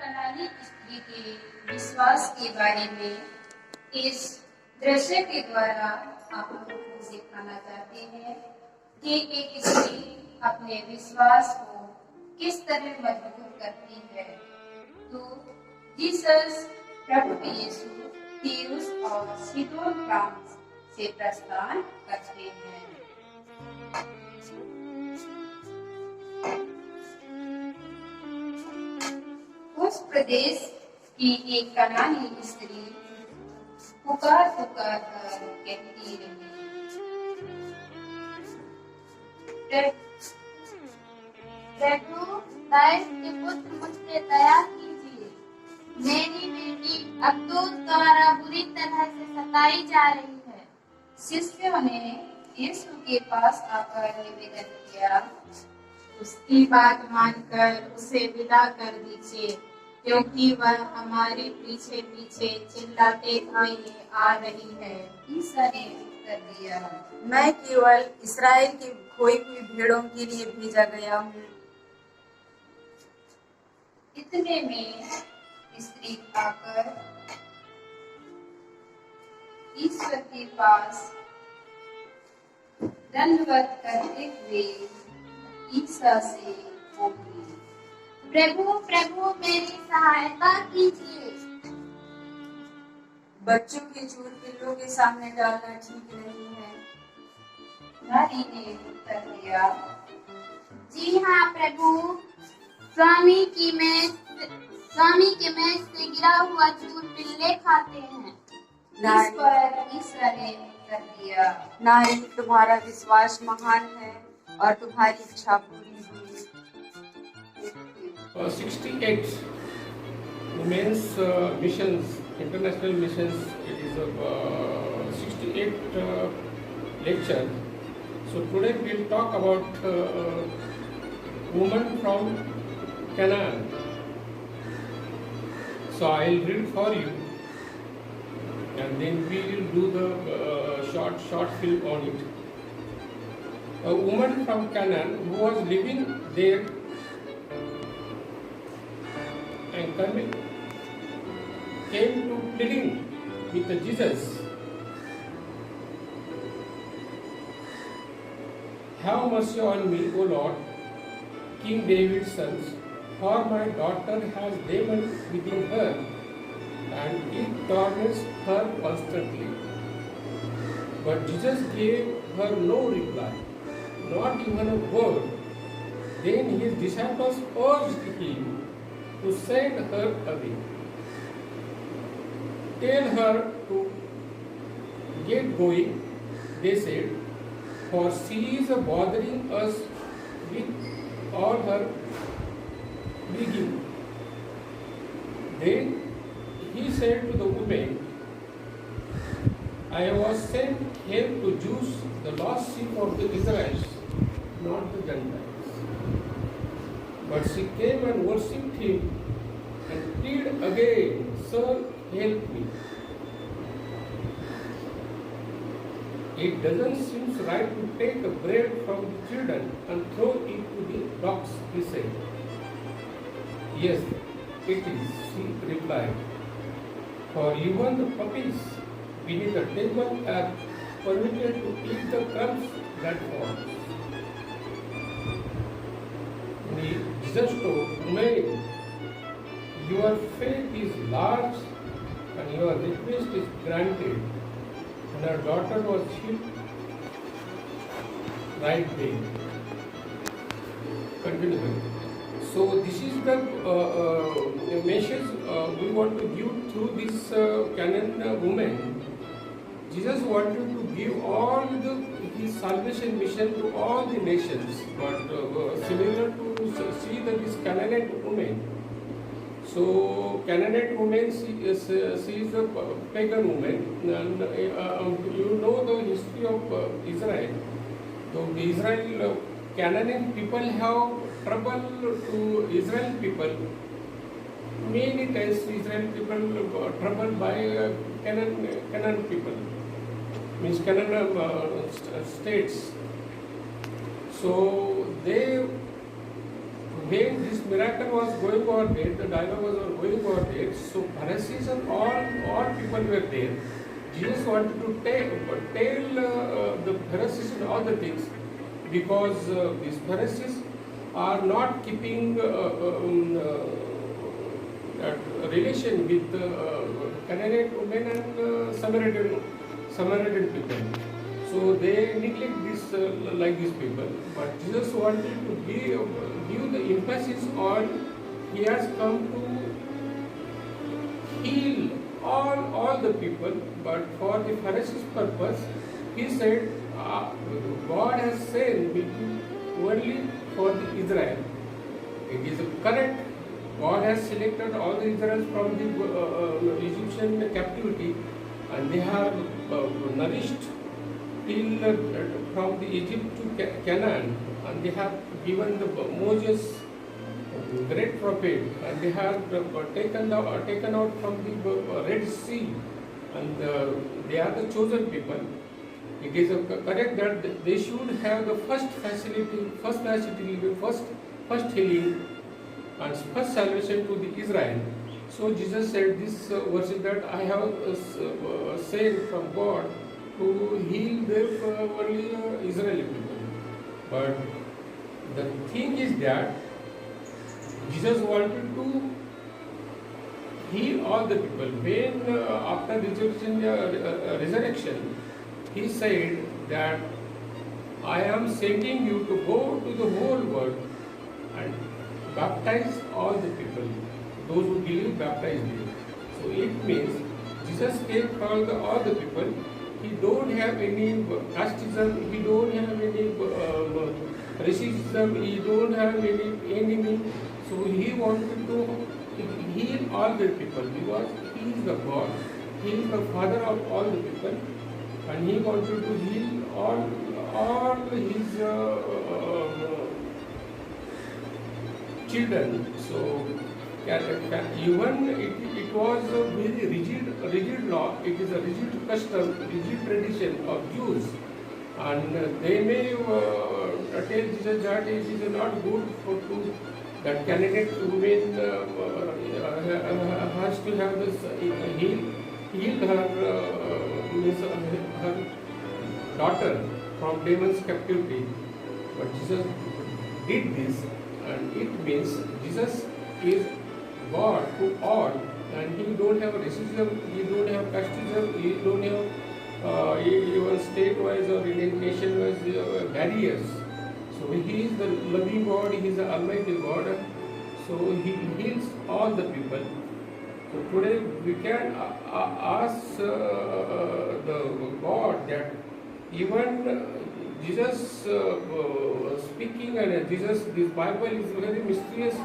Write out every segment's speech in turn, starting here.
कनानी स्त्री के विश्वास के बारे में इस दृश्य के द्वारा आप लोगों को सिखाना चाहते हैं कि एक स्त्री अपने विश्वास को किस तरह मजबूत करती है। तो जीसस प्रभु यीशु तीरुस और सीदोन प्रांत से प्रस्थान करते हैं। उस प्रदेश की एक कनानी स्त्री पुकार पुकार कर कहती रही, प्रभु दाऊद के पुत्र मुझ पे दया कीजिए। मेरी बेटी अब्दुल द्वारा बुरी तरह से सताई जा रही है। शिष्यों ने यीशु के पास आकर निवेदन किया, उसकी बात मानकर उसे विदा कर दीजिए, क्योंकि वह हमारे पीछे पीछे चिल्लाते हुए आ रही है। ईसा ने उत्तर दिया, मैं केवल इस्राएल की खोई हुई भेड़ों के लिए भेजा गया हूँ। इतने में स्त्री आकर ईश्वर के पास दंडवत करते हुए ईसा से बोली, प्रभु प्रभु मेरी सहायता कीजिए। बच्चों के चूर पिल्लों के सामने डालना ठीक नहीं है। नारी ने उत्तर दिया, जी हाँ प्रभु, स्वामी के मेज से गिरा हुआ चूर पिल्ले खाते हैं। इस पर ईसा ने उत्तर दिया, नारी, तुम्हारा विश्वास महान है और तुम्हारी इच्छा पूरी हुई। 68 women's missions, international missions. It is a 68 lecture. So today we'll talk about woman from Canaan. So I'll read for you, and then we will do the short film on it. A woman from Canaan who was living there and came to pleading with Jesus. Have mercy on me, O Lord, King David's sons, for my daughter has demon within her, and it torments her constantly. But Jesus gave her no reply, not even a word. Then his disciples urged him to send her away. Tell her to get going, they said, for she is bothering us with all her begging. Then he said to the woman, I was sent here to Jews, the lost sheep of the Israelites, not the Gentiles. But she came and worshipped him and pleaded again, Sir, help me. It doesn't seem right to take a bread from the children and throw it to the dogs, he said. Yes, it is, she replied. For even the puppies beneath the table are permitted to eat the crumbs that fall. Jesus told, woman, your faith is large and your request is granted. And her daughter was healed right there. Continuing. So this is the message we want to give through this Canaan woman. Jesus wanted to give all his salvation mission to all the nations, but similar to see that this Canaanite woman. So Canaanite woman, she is a pagan woman, and you know the history of Israel. So the Israel Canaanite people have trouble to Israel people. Many times Israel people troubled by Canaan people, means Canaan states. So they, when this miracle was going over there, the dialogue was going over there. So Pharisees and all people were there. Jesus wanted to tell the Pharisees and all the things, because these Pharisees are not keeping that relation with Canaanite women and Samaritan people. So they neglect this like these people. But Jesus wanted to give the emphasis on he has come to heal all the people. But for the Pharisees' purpose, he said God has sent me only for the Israel. It is correct. God has selected all the Israelites from the Egyptian captivity, and they have nourished till from the Egypt to Canaan, and they have given the Moses, great prophet, and they have taken out from the Red Sea, and they are the chosen people. It is correct that they should have the first healing and first salvation to the Israel. So Jesus said this verse that I have sent from God to heal the only Israeli people. But the thing is that Jesus wanted to heal all the people. When after resurrection, he said that I am sending you to go to the whole world and baptize all the people. Those who believe, baptize them. So it means Jesus came for all the people. He don't have any casteism, he don't have any racism, he don't have any enemy. So he wanted to heal all the people because he is the God. He is the Father of all the people, and he wanted to heal all his children. So even it was a very rigid law. It is a rigid custom, rigid tradition of Jews, and they may tell Jesus that it is not good to that candidate woman has to have this heal her daughter from demon's captivity. But Jesus did this, and it means Jesus is God to all, and he don't have racism, he don't have casteism, he don't have even state-wise or nation-wise barriers. So he is the loving God, he is the Almighty God, so he heals all the people. So today we can ask the God that even Jesus speaking, and Jesus, this Bible is very mysterious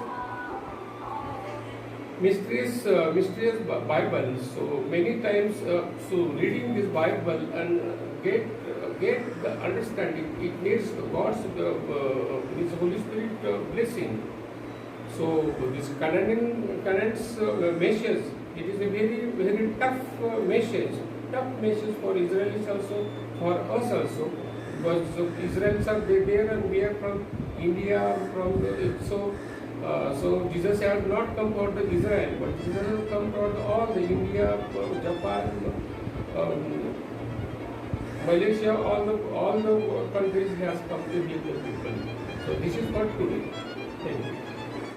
Bible. So many times, so reading this Bible and get the understanding, it needs God's His Holy Spirit blessing. So this Canaan's message, it is a very tough message for Israelis also, for us also, because Israelis are there and we are from India, so Jesus has not come for the Israel, but Jesus has come for all the India, Japan, Malaysia, all the countries he has come to heal the people. So this is for today.